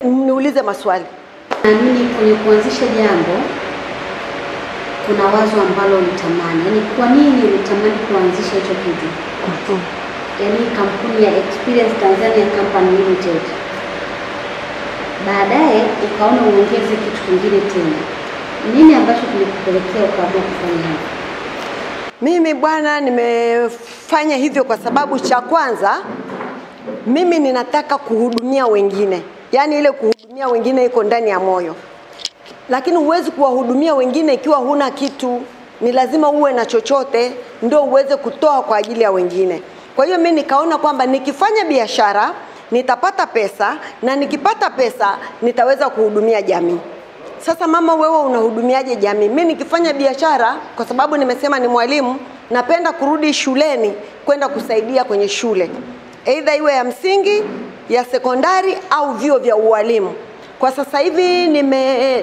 Niulize maswali. Naamini kwenye kuanzisha jambo kuna wazo ambalo ulitamani. Yaani kwa nini ulitamani kuanzisha hicho kitu? Yaani kampuni ya Experience Tanzania Company Limited. Baadaye ukaona uongeze kitu kingine tena. Nini ambacho kilikupelekea ukaamua kufanya hivyo? Mimi bwana nimefanya hivyo kwa sababu cha kwanza mimi ninataka kuhudumia wengine. Yaani ile kuhudumia wengine iko ndani ya moyo. Lakini huwezi kuwahudumia wengine ikiwa huna kitu. Ni lazima uwe na chochote ndio uweze kutoa kwa ajili ya wengine. Kwa hiyo mimi nikaona kwamba nikifanya biashara nitapata pesa, na nikipata pesa nitaweza kuhudumia jamii. Sasa mama, wewe unahudumiaje jamii? Mimi nikifanya biashara, kwa sababu nimesema ni mwalimu, napenda kurudi shuleni kwenda kusaidia kwenye shule. Aidha iwe ya msingi, ya sekondari au vyuo vya ualimu. Kwa sasa hivi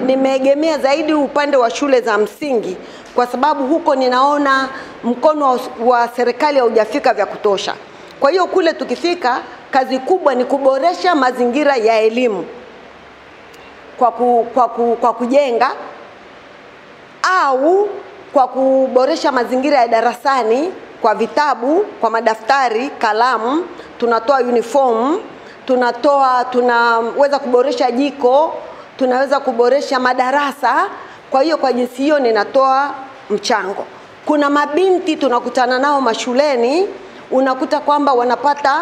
nimeegemea zaidi upande wa shule za msingi, kwa sababu huko ninaona mkono wa serikali haujafika vya kutosha. Kwa hiyo kule tukifika, kazi kubwa ni kuboresha mazingira ya elimu kwa kujenga au kwa kuboresha mazingira ya darasani kwa vitabu, kwa madaftari, kalamu, tunatoa uniform, tunaweza kuboresha jiko, tunaweza kuboresha madarasa. Kwa hiyo kwa jinsi hiyo ninatoa mchango. Kuna mabinti tunakutana nao mashuleni, unakuta kwamba wanapata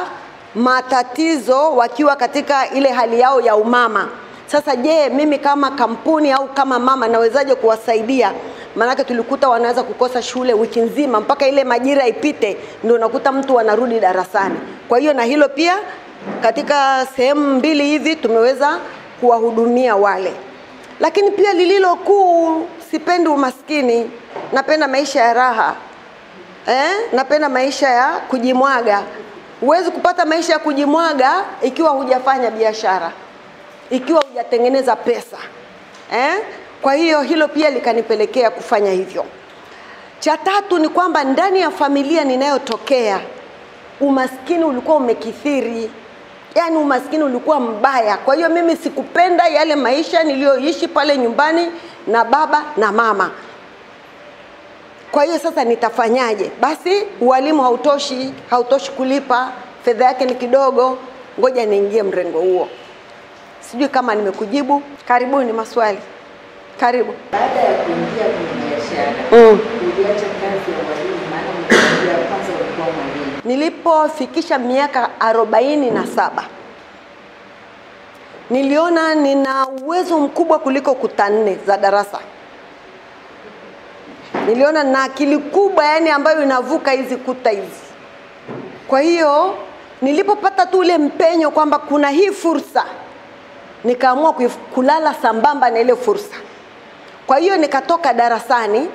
matatizo wakiwa katika ile hali yao ya umama. Sasa je, mimi kama kampuni au kama mama nawezaje kuwasaidia? Maana tulikuta wanaweza kukosa shule wiki nzima mpaka ile majira ipite ndio unakuta mtu anarudi darasani. Kwa hiyo na hilo pia katika sehemu mbili hivi tumeweza kuwahudumia wale. Lakini pia lililo kuu, sipendi umaskini, napenda maisha ya raha. Napenda maisha ya kujimwaga. Huwezi kupata maisha ya kujimwaga ikiwa hujafanya biashara, ikiwa hujatengeneza pesa. Kwa hiyo hilo pia likanipelekea kufanya hivyo. Cha tatu ni kwamba ndani ya familia ninayotokea umaskini ulikuwa umekithiri. Yaani umaskini ulikuwa mbaya. Kwa hiyo mimi sikupenda yale maisha niliyoishi pale nyumbani na baba na mama. Kwa hiyo sasa nitafanyaje? Basi ualimu hautoshi kulipa, fedha yake ni kidogo, ngoja niingie mrengo huo. Sijui kama nimekujibu. Karibuni maswali. Karibu. Baada ya kuingia kwenye biashara, uliacha kazi ya walimu, maana mlianza kwanza ulikuwa mwalimu. Nilipofikisha miaka 47, niliona nina uwezo mkubwa kuliko kuta 4 za darasa. Niliona na akili kubwa, yani ambayo inavuka hizi kuta hizi. Kwa hiyo nilipopata tu ule mpenyo kwamba kuna hii fursa, nikaamua kulala sambamba na ile fursa. Kwa hiyo nikatoka darasani,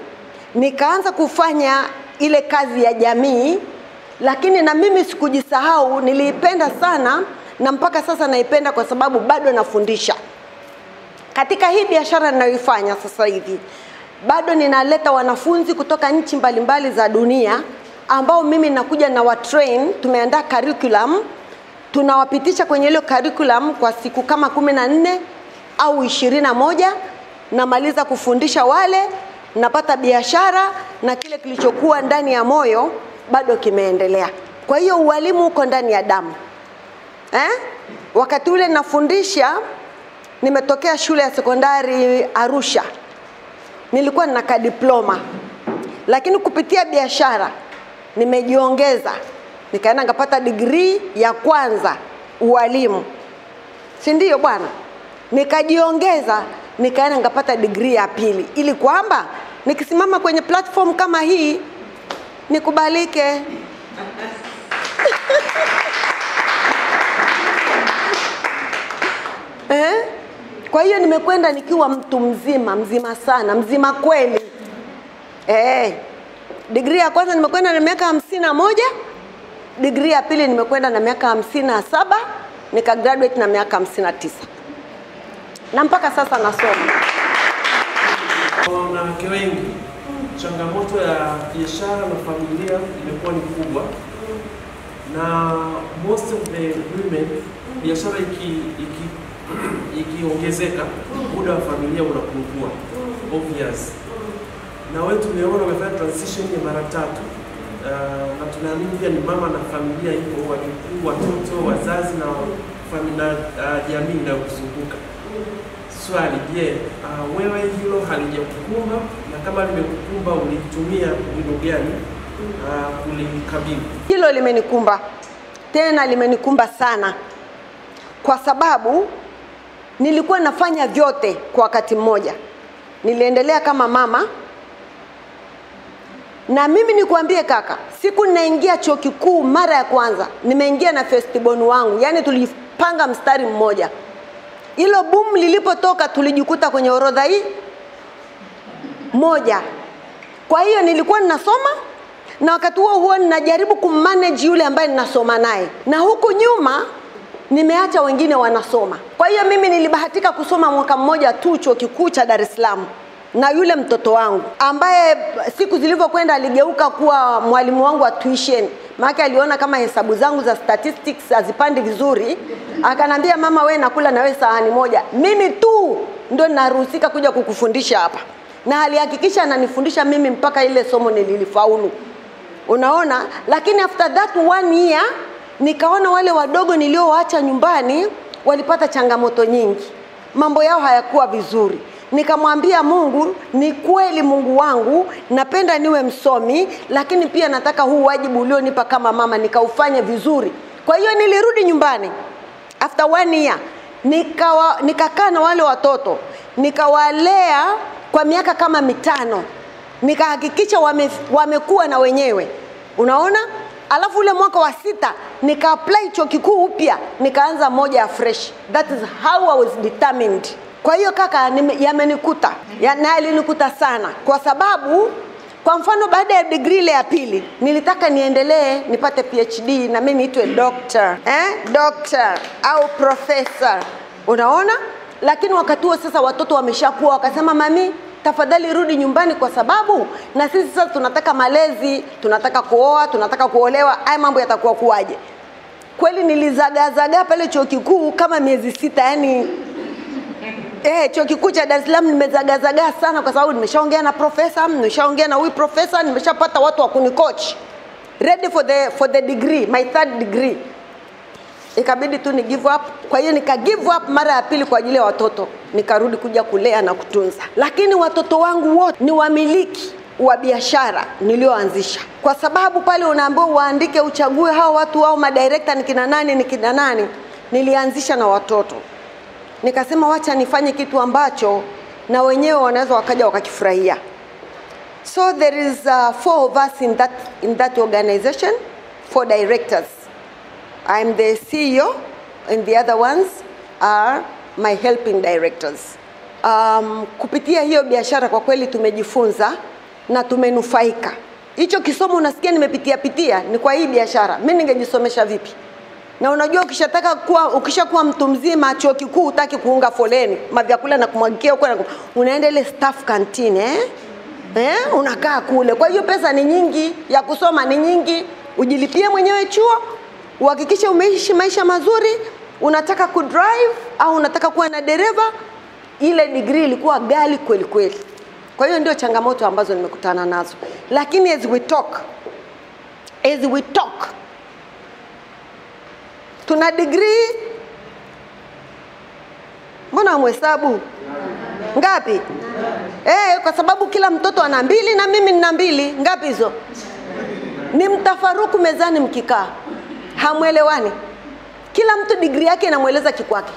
nikaanza kufanya ile kazi ya jamii, lakini na mimi sikujisahau, niliipenda sana na mpaka sasa naipenda kwa sababu bado nafundisha. Katika hii biashara ninayoifanya sasa hivi, bado ninaleta wanafunzi kutoka nchi mbalimbali za dunia ambao mimi nakuja na watrain. Tumeandaa curriculum, tunawapitisha kwenye ile curriculum kwa siku kama 14 au 21. Namaliza kufundisha wale, napata biashara na kile kilichokuwa ndani ya moyo bado kimeendelea. Kwa hiyo ualimu uko ndani ya damu. Wakati ule nafundisha, nimetokea shule ya sekondari Arusha. Nilikuwa na diploma. Lakini kupitia biashara nimejiongeza. Nikaenda nikapata degree ya kwanza ualimu. Si ndio bwana? Nikajiongeza, nikaenda nikapata degree ya pili ili kwamba nikisimama kwenye platform kama hii nikubalike. Kwa hiyo nimekwenda nikiwa mtu mzima sana, mzima kweli. Degree ya kwanza nimekwenda na miaka 51, degree ya pili nimekwenda na miaka 57, nika graduate na miaka 59. Na mpaka sasa nasoma. Wanawake wengi, changamoto ya biashara na familia imekuwa ni kubwa, na most of the women biashara ikiongezeka, muda wa familia unapungua. Obvious. Na wewe tumeona umefanya transition ya mara 3. Na tunaamini pia ni mama na familia ipo, wajukuu, watoto, wazazi na familia, jamii inayokuzunguka. Swali, je, wewe hilo halijakukumba, na kama limekukumba ulitumia mbinu gani kulikabili? Hilo limenikumba, tena limenikumba sana, kwa sababu nilikuwa nafanya vyote kwa wakati mmoja. Niliendelea kama mama, na mimi nikuambie kaka, siku ninaingia chuo kikuu mara ya kwanza, nimeingia na firstborn wangu, yani tulipanga mstari mmoja. Hilo boom lilipotoka tulijikuta kwenye orodha hii moja. Kwa hiyo nilikuwa ninasoma, na wakati huo ninajaribu kummanage yule ambaye ninasoma naye, na huku nyuma nimeacha wengine wanasoma. Kwa hiyo mimi nilibahatika kusoma mwaka mmoja tu chuo kikuu cha Dar es Salaam, na yule mtoto wangu ambaye siku zilivyokwenda aligeuka kuwa mwalimu wangu wa tuition. Maana aliona kama hesabu zangu za statistics hazipandi vizuri, akanambia, mama wewe nakula na wewe sahani moja, mimi tu ndio ninaruhusika kuja kukufundisha hapa. Na alihakikisha ananifundisha mimi mpaka ile somo nililifaulu. Unaona? Lakini after that 1 year nikaona wale wadogo nilioacha nyumbani walipata changamoto nyingi. Mambo yao hayakuwa vizuri. Nikamwambia Mungu, ni kweli Mungu wangu, napenda niwe msomi, lakini pia nataka huu wajibu ulionipa kama mama nikaufanye vizuri. Kwa hiyo nilirudi nyumbani after 1 year, nikakaa na wale watoto, nikawalea kwa miaka kama 5. Nikahakikisha wamekuwa na wenyewe. Unaona? Alafu ule mwaka wa 6 nika apply chuo kikuu upya, nikaanza moja ya fresh. That is how I was determined. Kwa hiyo kaka, yamenikuta, na yalinikuta sana, kwa sababu kwa mfano baada ya degree ile ya pili nilitaka niendelee nipate PhD na mimi niitwe doctor, doctor au professor. Unaona? Lakini wakati huo sasa watoto wameshakuwa, wakasema, mami tafadhali rudi nyumbani, kwa sababu na sisi sasa tunataka malezi, tunataka kuoa, tunataka kuolewa, haya mambo yatakuwa kuaje? Kweli nilizagazaga pale chuo kikuu kama miezi 6, yani chuo kikuu cha Dar es Salaam nimezagazaga sana, kwa sababu nimeshaongea na profesa, nimeshaongea na huyu profesa, nimeshapata watu wa kunicoach, ready for the degree, my 3rd degree. Ikabidi tu ni give up. Kwa hiyo nika give up mara ya pili kwa ajili ya watoto, nikarudi kuja kulea na kutunza. Lakini watoto wangu wote ni wamiliki wa biashara nilioanzisha, kwa sababu pale unaambiwa uandike, uchague hao watu au madirector ni kina nani. Nilianzisha na watoto, nikasema wacha nifanye kitu ambacho na wenyewe wanaweza wakaja wakakifurahia. So there is 4 of us in that organization, 4 directors. I'm the CEO, and the other ones are my helping directors. Kupitia hiyo biashara kwa kweli tumejifunza na tumenufaika. Hicho kisomo unasikia nimepitia ni kwa hii biashara. Mimi ningejisomesha vipi? Na unajua ukishakuwa mtu mzima chuo kikuu hutaki kuunga foleni, mavyakula na kumwagikia huko, unaenda ile staff canteen unakaa kule. Kwa hiyo pesa ni nyingi, ya kusoma ni nyingi, ujilipie mwenyewe chuo, uhakikishe umeishi maisha mazuri, unataka kudrive au unataka kuwa na dereva. Ile degree ilikuwa ghali kweli kweli. Kwa hiyo ndio changamoto ambazo nimekutana nazo. Lakini as we talk tuna degree, mbona mhesabu ngapi? Kwa sababu kila mtoto ana 2 na mimi nina 2. Ngapi hizo? Ni mtafaruku mezani mkikaa, hamwelewani. Kila mtu degree yake inamueleza kikwake.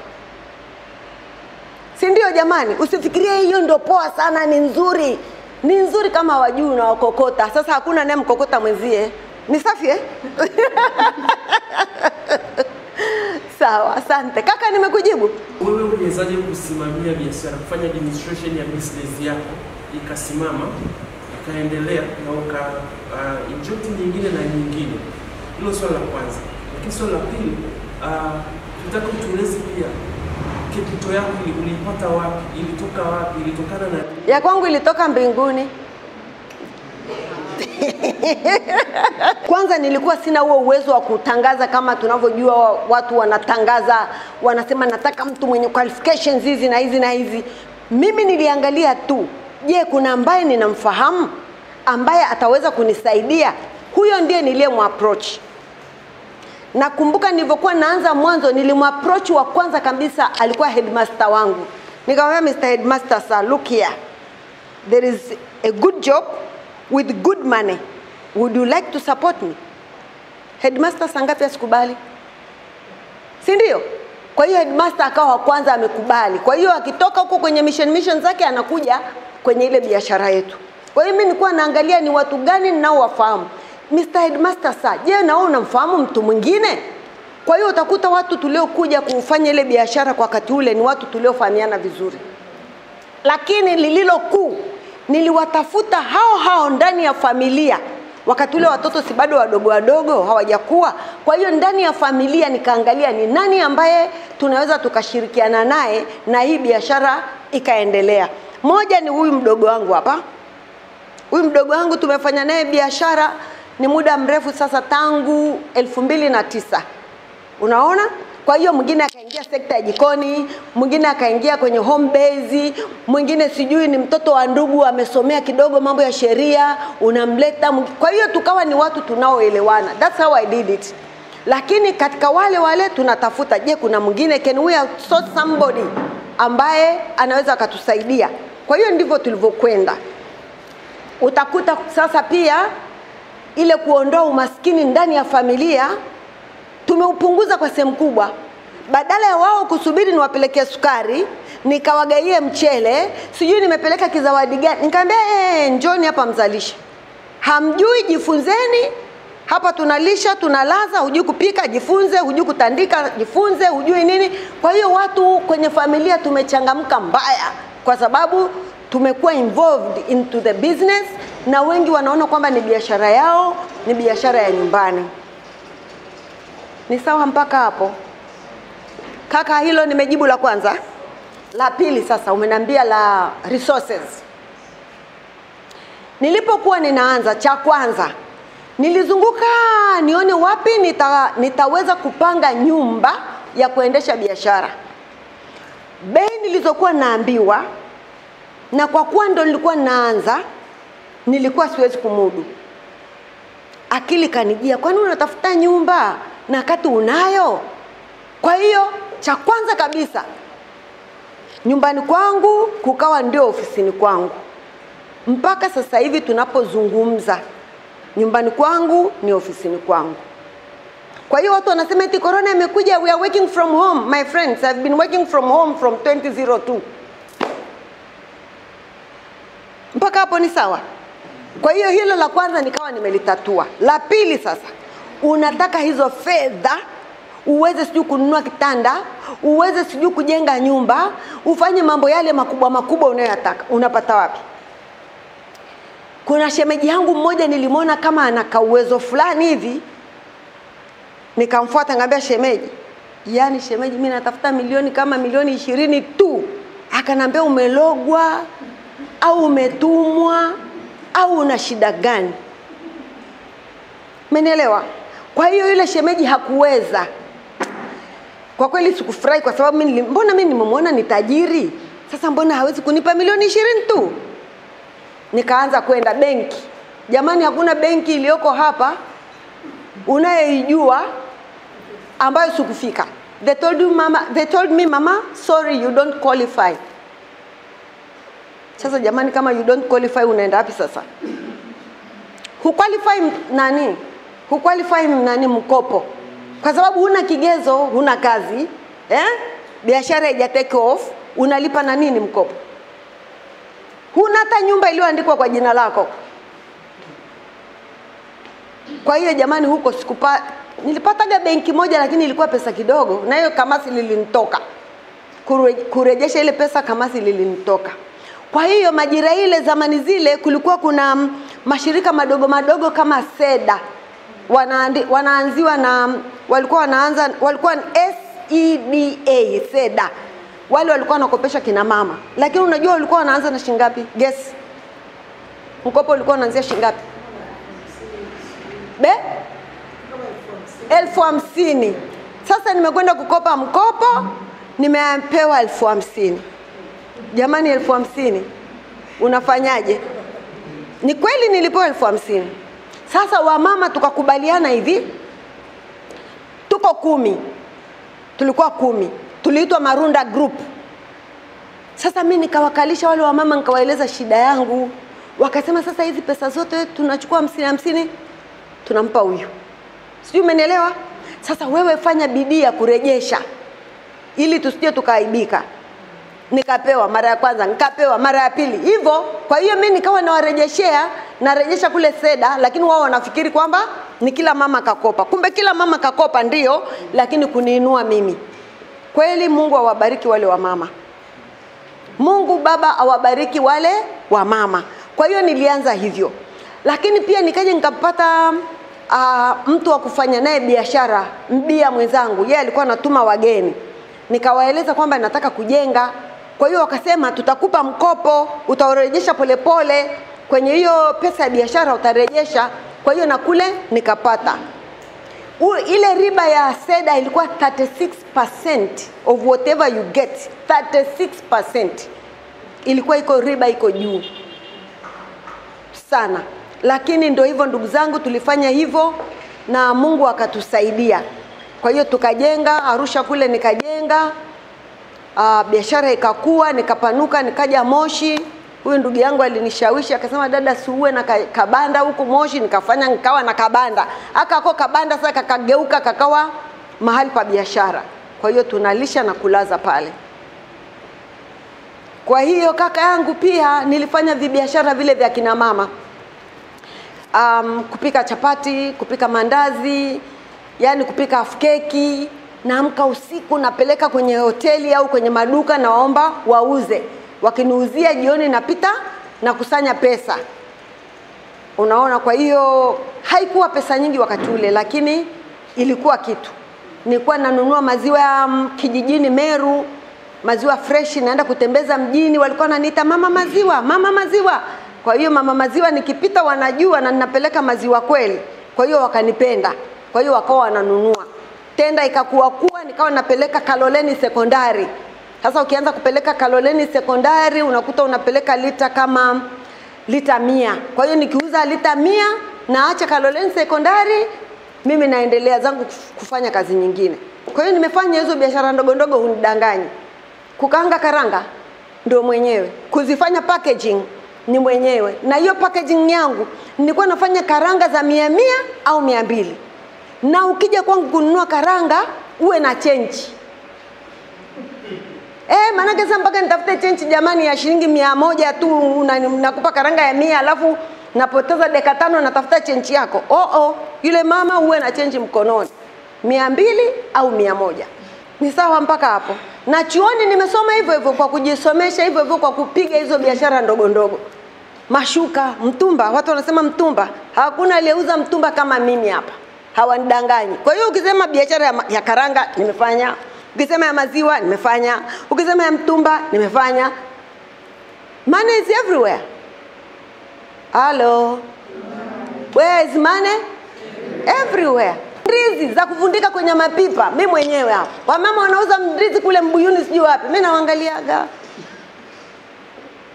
Si ndio jamani? Usifikirie hiyo ndio poa sana, ni nzuri. Ni nzuri kama wajuu na wakokota. Sasa hakuna naye mkokota mwenzie. Ni safi Sawa, asante. Kaka, nimekujibu? Wewe unawezaje kusimamia biashara, kufanya administration ya business yako ikasimama, ikaendelea na inject nyingine na nyingine? Hilo swali la kwanza. Lakini swali la pili, nataka utueleze pia kipato yako ulipata wapi? Ilitoka wapi? Ilitokana na ya kwangu ilitoka mbinguni. Kwanza nilikuwa sina huo uwezo wa kutangaza kama tunavyojua watu wanatangaza, wanasema nataka mtu mwenye qualifications hizi na hizi na hizi. Mimi niliangalia tu, je, kuna ambaye ninamfahamu ambaye ataweza kunisaidia? Huyo ndiye niliyemapproach. Nakumbuka nilivyokuwa naanza mwanzo, nilimapproach wa kwanza kabisa alikuwa headmaster wangu. Nikamwambia, Mr. Headmaster sir, look here. There is a good job with good money. Would you like to support me? Headmaster sangapi asikubali? Si ndio? Kwa hiyo headmaster akawa wa kwanza amekubali. Kwa hiyo akitoka huko kwenye mission zake anakuja kwenye ile biashara yetu. Kwa hiyo mimi nilikuwa naangalia ni watu gani ninaowafahamu. Mr. Headmaster sir, je, na wewe unamfahamu mtu mwingine? Kwa hiyo utakuta watu tuliokuja kufanya ile biashara kwa wakati ule ni watu tuliofahamiana vizuri. Lakini lililo kuu, niliwatafuta hao ndani ya familia. Wakati ule watoto si bado wadogo hawajakuwa. Kwa hiyo ndani ya familia nikaangalia ni nani ambaye tunaweza tukashirikiana naye na hii biashara ikaendelea. Moja ni huyu mdogo wangu hapa. Huyu mdogo wangu tumefanya naye biashara ni muda mrefu sasa, tangu 2009. Unaona? Kwa hiyo mwingine akaingia sekta ya jikoni, mwingine akaingia kwenye home base, mwingine sijui ni mtoto wa ndugu amesomea kidogo mambo ya sheria, unamleta. Kwa hiyo tukawa ni watu tunaoelewana. That's how I did it. Lakini katika wale tunatafuta, je, kuna mwingine, can we outsource somebody ambaye anaweza akatusaidia? Kwa hiyo ndivyo tulivyokwenda. Utakuta sasa pia ile kuondoa umaskini ndani ya familia tumeupunguza kwa sehemu kubwa. Badala ya wao kusubiri niwapelekea sukari, nikawagaie mchele, sijui nimepeleka kizawadi gani, nikamwambia njoni hapa mzalishe. Hamjui, jifunzeni. Hapa tunalisha, tunalaza, hujui kupika, jifunze, hujui kutandika, jifunze, hujui nini. Kwa hiyo watu kwenye familia tumechangamka mbaya kwa sababu tumekuwa involved into the business, na wengi wanaona kwamba ni biashara yao, ni biashara ya nyumbani. Ni sawa mpaka hapo? Kaka, hilo nimejibu la kwanza. La pili sasa umeniambia la resources. Nilipokuwa ninaanza, cha kwanza nilizunguka nione wapi nitaweza kupanga nyumba ya kuendesha biashara. Bei nilizokuwa naambiwa, na kwa kuwa ndo nilikuwa naanza, nilikuwa siwezi kumudu. Akili kanijia, kwani unatafuta nyumba na kati unayo? Kwa hiyo cha kwanza kabisa, nyumbani kwangu kukawa ndio ofisini kwangu. Mpaka sasa hivi tunapozungumza, nyumbani kwangu ni ofisini kwangu. Kwa hiyo watu wanasema eti corona imekuja, we are working from home. My friends, I've been working from home from 2002. Mpaka hapo ni sawa? Kwa hiyo hilo la kwanza nikawa nimelitatua. La pili sasa, unataka hizo fedha uweze sijui kununua kitanda, uweze sijui kujenga nyumba, ufanye mambo yale makubwa unayotaka. Unapata wapi? Kuna shemeji yangu mmoja nilimwona kama ana uwezo fulani hivi. Nikamfuata ngambia, shemeji, yani shemeji, mimi natafuta milioni kama milioni 20 tu. Akanambia, umelogwa au umetumwa au una shida gani? Umenielewa? Kwa hiyo yule shemeji hakuweza. Kwa kweli sikufurahi kwa sababu mbona mimi nimemwona ni tajiri. Sasa mbona hawezi kunipa milioni 20 tu? Nikaanza kwenda benki. Jamani, hakuna benki iliyoko hapa unayeijua ambayo sikufika. They told me mama, sorry, you don't qualify. Sasa jamani, kama you don't qualify unaenda wapi sasa? Huqualify nani? Huqualify nani mkopo? Kwa sababu huna kigezo, huna kazi, biashara haija take off, unalipa na nini mkopo? Huna hata nyumba iliyoandikwa kwa jina lako. Kwa hiyo jamani, huko nilipataga benki moja lakini ilikuwa pesa kidogo, na hiyo kamasi lilinitoka. Kurejesha ile pesa kamasi lilinitoka. Kwa hiyo majira ile zamani zile kulikuwa kuna mashirika madogo kama SEDA. Wanaanziwa na walikuwa SEDA, SEDA. Wale walikuwa wanakopesha kina mama. Lakini unajua walikuwa wanaanza na shilingi ngapi? Guess. Mkopo ulikuwa unaanzia shilingi ngapi? 50,000. Sasa nimekwenda kukopa mkopo, nimepewa 50,000. Jamani, 50,000 unafanyaje? Ni kweli nilipewa 50,000. Sasa wamama tukakubaliana hivi, tuko 10, tulikuwa 10, tuliitwa Marunda Group. Sasa mimi nikawakalisha wale wamama, nikawaeleza shida yangu. Wakasema sasa hizi pesa zote tunachukua 50 tunampa huyu. Sijui umenielewa? Sasa wewe fanya bidii ya kurejesha ili tusije tukaaibika. Nikapewa mara ya kwanza, nikapewa mara ya pili. Hivyo, kwa hiyo mimi nikawa narejesha kule Seda, lakini wao wanafikiri kwamba ni kila mama kakopa. Kumbe kila mama kakopa ndio, lakini kuniinua mimi. Kweli Mungu awabariki wale wamama. Mungu Baba awabariki wale wamama. Kwa hiyo nilianza hivyo. Lakini pia nikaje nikapata mtu wa kufanya naye biashara, mbia mwenzangu. Yeye alikuwa anatuma wageni. Nikawaeleza kwamba nataka kujenga. Kwa hiyo wakasema tutakupa mkopo, utarejesha polepole, kwenye hiyo pesa ya biashara utarejesha. Kwa hiyo na kule nikapata. Ile riba ya Seda ilikuwa 36% of whatever you get. 36%. Ilikuwa iko riba iko juu sana. Lakini ndio hivyo ndugu zangu, tulifanya hivyo na Mungu akatusaidia. Kwa hiyo tukajenga Arusha kule, nikajenga, biashara ikakua, nikapanuka, nikaja Moshi. Huyu ndugu yangu alinishawishi akasema dada suue na kabanda huko Moshi, nikawa na kabanda. Akako kabanda sasa kakageuka kakawa mahali pa biashara. Kwa hiyo tunalisha na kulaza pale. Kwa hiyo kaka yangu pia nilifanya vibiashara vile vya kina mama. Kupika chapati, kupika mandazi, yani kupika half keki. Naamka usiku napeleka kwenye hoteli au kwenye maduka na waomba wauze. Wakiniuzia jioni napita na kusanya pesa. Unaona, kwa hiyo haikuwa pesa nyingi wakati ule, lakini ilikuwa kitu. Nilikuwa nanunua maziwa ya kijijini Meru, maziwa fresh, naenda kutembeza mjini, walikuwa wananiita mama maziwa, mama maziwa. Kwa hiyo mama maziwa nikipita wanajua na ninapeleka maziwa kweli. Kwa hiyo wakanipenda. Kwa hiyo wakawa wananunua. Tenda ikakuwa nikawa napeleka Kaloleni Sekondari. Sasa ukianza kupeleka Kaloleni Sekondari unakuta unapeleka lita kama lita 100. Kwa hiyo nikiuza lita 100 naacha Kaloleni Sekondari, mimi naendelea zangu kufanya kazi nyingine. Kwa hiyo nimefanya hizo biashara ndogo ndogo, hunidanganyi. Kukaanga karanga ndio mwenyewe. Kuzifanya packaging ni mwenyewe. Na hiyo packaging yangu nilikuwa nafanya karanga za 100 au 200. Na ukija kwangu kununua karanga uwe na change. Maana kesa mpaka nitafute change jamani ya shilingi 100 tu nakupa karanga ya 100 alafu napoteza dakika 5 natafuta change yako. Yule mama uwe na change mkononi. 200 au 100. Ni sawa mpaka hapo. Na chuoni nimesoma hivyo hivyo kwa kujisomesha hivyo hivyo kwa kupiga hizo biashara ndogo ndogo. Mashuka, mtumba, watu wanasema mtumba. Hakuna aliyeuza mtumba kama mimi hapa. Hawanidanganyi. Kwa hiyo ukisema biashara ya karanga nimefanya, ukisema ya maziwa nimefanya, ukisema ya mtumba nimefanya. Money is everywhere. Hello. Where is money? Everywhere. Ndizi za kuvundika kwenye mapipa, mimi mwenyewe hapa. Wamama wanauza ndizi kule Mbuyuni sijui wapi. Mimi nawaangaliaga.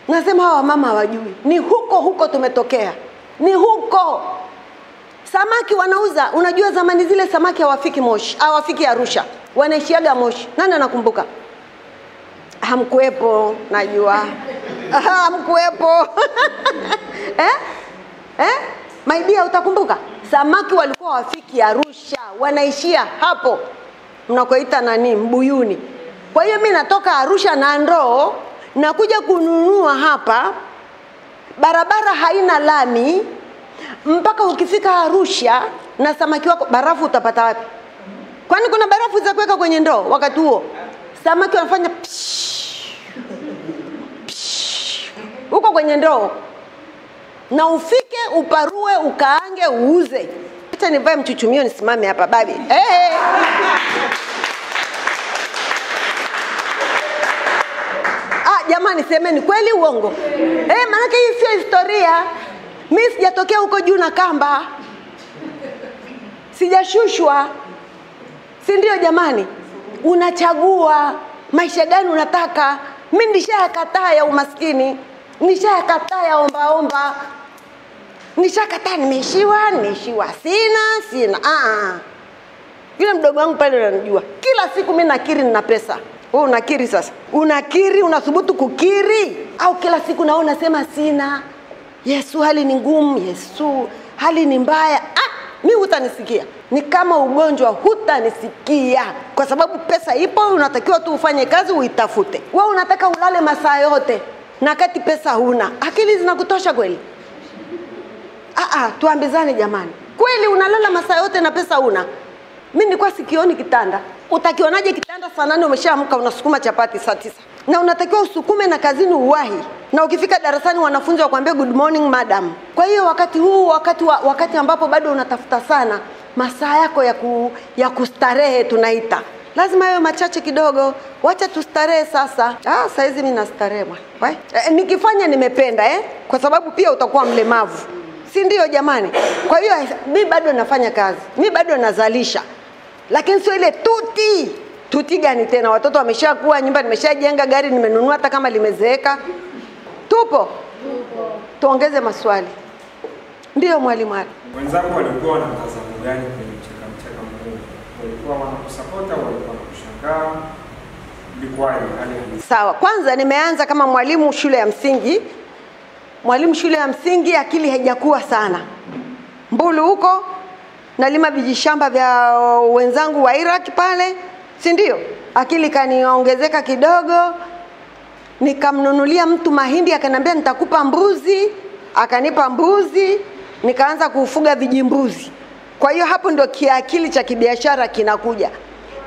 Nasema hawa mama hawajui. Ni huko tumetokea. Ni huko. Samaki wanauza, unajua zamani zile samaki hawafiki Moshi, hawafiki Arusha. Wanaishiaga Moshi. Nani anakumbuka? Hamkuepo, najua. Hamkuepo. My dear, utakumbuka? Samaki walikuwa hawafiki Arusha, wanaishia hapo. Mnakoita nani? Mbuyuni. Kwa hiyo mimi natoka Arusha na ndoo nakuja kununua hapa. Barabara haina lami. Mpaka ukifika Arusha na samaki wako, barafu utapata wapi? Kwani kuna barafu za kuweka kwenye ndoo wakati huo? Samaki wanafanya huko kwenye ndoo. Na ufike uparue, ukaange, uuze. Acha nivae mchuchumio nisimame hapa babi. Jamani semeni kweli uongo? Maana hii sio historia. Mimi sijatokea huko juu na kamba. Sijashushwa. Si ndio jamani? Unachagua maisha gani unataka. Mimi nishakataa ya umaskini, nishakataa ya omba. Nishakataa, nimeishiwa, sina. Yule mdogo wangu pale ananijua. Kila siku mimi nakiri nina pesa. Wewe unakiri sasa? Unakiri, unathubutu kukiri? Au kila siku naona sema sina. Yesu hali ni ngumu, Yesu hali ni mbaya. Mimi hutanisikia. Ni kama ugonjwa, hutanisikia. Kwa sababu pesa ipo, unatakiwa tu ufanye kazi uitafute. Wewe unataka ulale masaa yote na kati pesa huna. Akili zinakutosha kweli? Tuambizane jamani. Kweli unalala masaa yote na pesa huna? Mimi nilikuwa sikioni kitanda. Utakionaje kitanda saa 8 umeshaamka unasukuma chapati saa 9? Na unatakiwa usukume na kazini uwahi. Na ukifika darasani wanafunzi wakwambia good morning madam. Kwa hiyo wakati huu, wakati ambapo bado unatafuta sana masaa yako ya kustarehe tunaita. Lazima yawe machache kidogo. Wacha tustarehe sasa. Saa hizi mimi nastarehe bwana. Nikifanya nimependa kwa sababu pia utakuwa mlemavu. Si ndio jamani? Kwa hiyo mimi bado nafanya kazi. Mimi bado nazalisha. Lakini sio ile tuti gani tena? Watoto wameshakuwa, nyumba nimeshajenga, gari nimenunua hata kama limezeeka. Tupo. Tuongeze maswali. Ndio mwalimu hapa. Wenzako walikuwa na mtazamo gani kwenye mchaka mkuu? Walikuwa wanakusupport au walikuwa wanakushangaa? Ilikuwaje hali halisi? Sawa. Kwanza nimeanza kama mwalimu shule ya msingi. Mwalimu shule ya msingi, akili haijakuwa sana. Mbulu huko nalima vijishamba vya wenzangu wa Iraq pale, si ndio? Akili kaniongezeka kidogo. Nikamnunulia mtu mahindi, akaniambia nitakupa mbuzi, akanipa mbuzi, nikaanza kufuga vijimbuzi. Kwa hiyo hapo ndio kiakili cha kibiashara kinakuja.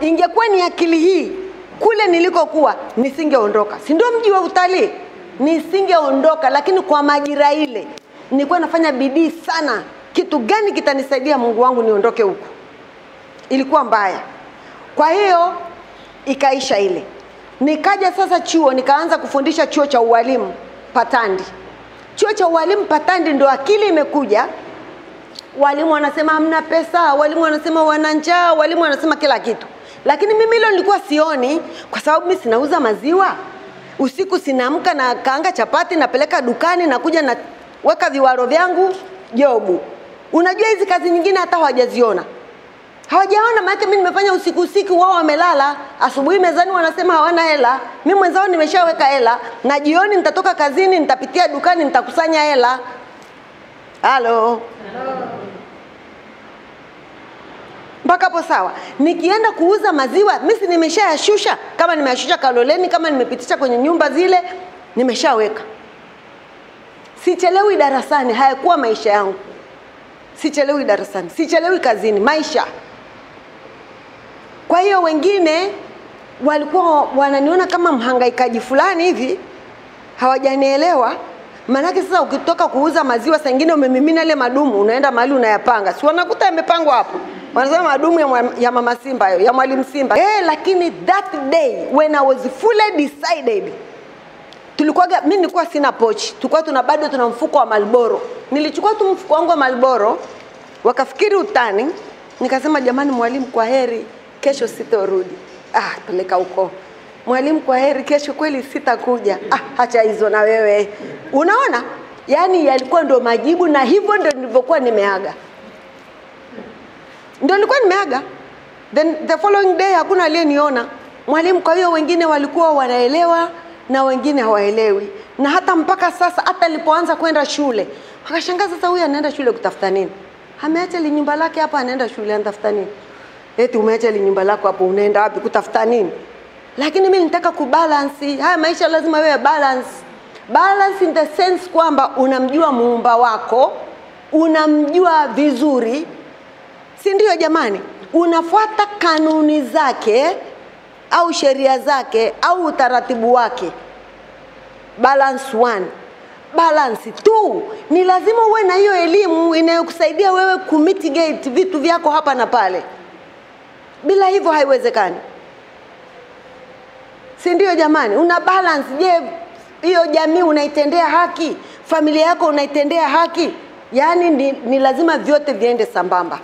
Ingekuwa ni akili hii kule nilikokuwa, nisingeondoka. Si ndio mji wa utalii? Nisingeondoka, lakini kwa majira ile nilikuwa nafanya bidii sana. Kitu gani kitanisaidia Mungu wangu niondoke huko? Ilikuwa mbaya. Kwa hiyo ikaisha ile. Nikaja sasa chuo, nikaanza kufundisha chuo cha ualimu Patandi. Chuo cha ualimu Patandi ndo akili imekuja. Walimu wanasema hamna pesa, walimu wanasema wana njaa, walimu wanasema kila kitu. Lakini mimi hilo nilikuwa sioni kwa sababu mimi sinauza maziwa. Usiku sinaamka na kaanga chapati, napeleka dukani, na kuja na weka viwaro vyangu jobu. Unajua hizi kazi nyingine hata hawajaziona. Hawajaona, maana mimi nimefanya usiku, wao wamelala. Asubuhi mezani wanasema hawana hela. Mimi mwenzao nimeshaweka hela, na jioni nitatoka kazini, nitapitia dukani, nitakusanya hela. Halo. Mpaka hapo sawa. Nikienda kuuza maziwa, mimi nimeshayashusha. Kama nimeyashusha Kaloleni, kama nimepitisha kwenye nyumba zile, nimeshaweka. Sichelewi darasani, hayakuwa maisha yangu. Sichelewi darasani, sichelewi kazini, maisha. Kwa hiyo wengine walikuwa wananiona kama mhangaikaji fulani hivi, hawajanielewa. Manake sasa ukitoka kuuza maziwa, saa nyingine umemimina ile madumu, unaenda mahali unayapanga. Si wanakuta yamepangwa hapo. Wanasema madumu ya Mama Simba hayo, ya Mwalimu Simba. Lakini that day when I was fully decided, mimi nilikuwa sina pochi. Tulikuwa bado tuna mfuko wa Marlboro. Nilichukua tu mfuko wangu wa Marlboro, wakafikiri utani. Nikasema jamani mwalimu, kwa heri, kesho sitorudi. Peleka huko. Mwalimu, kwa heri, kesho kweli sitakuja. Acha hizo na wewe. Unaona? Yaani yalikuwa ndo majibu, na hivyo ndo nilivyokuwa nimeaga. Ndio nilikuwa nimeaga. Then the following day hakuna aliyeniona. Mwalimu, kwa hiyo wengine walikuwa wanaelewa na wengine hawaelewi. Na hata mpaka sasa, hata nilipoanza kwenda shule, wakashangaa sasa huyu anaenda shule kutafuta nini? Ameacha nyumba lake hapa, anaenda shule anatafuta nini? Eti umeacha nyumba lako hapo, unaenda wapi kutafuta nini? Lakini mimi nitaka kubalance. Haya maisha lazima wewe balance. Balance in the sense kwamba unamjua muumba wako, unamjua vizuri. Si ndio jamani? Unafuata kanuni zake au sheria zake au utaratibu wake. Balance 1. Balance 2. Ni lazima uwe na hiyo elimu inayokusaidia wewe kumitigate vitu vyako hapa na pale. Bila hivyo haiwezekani. Si ndio jamani? Una balance. Je, hiyo jamii unaitendea haki? Familia yako unaitendea haki? Yaani ni lazima vyote viende sambamba.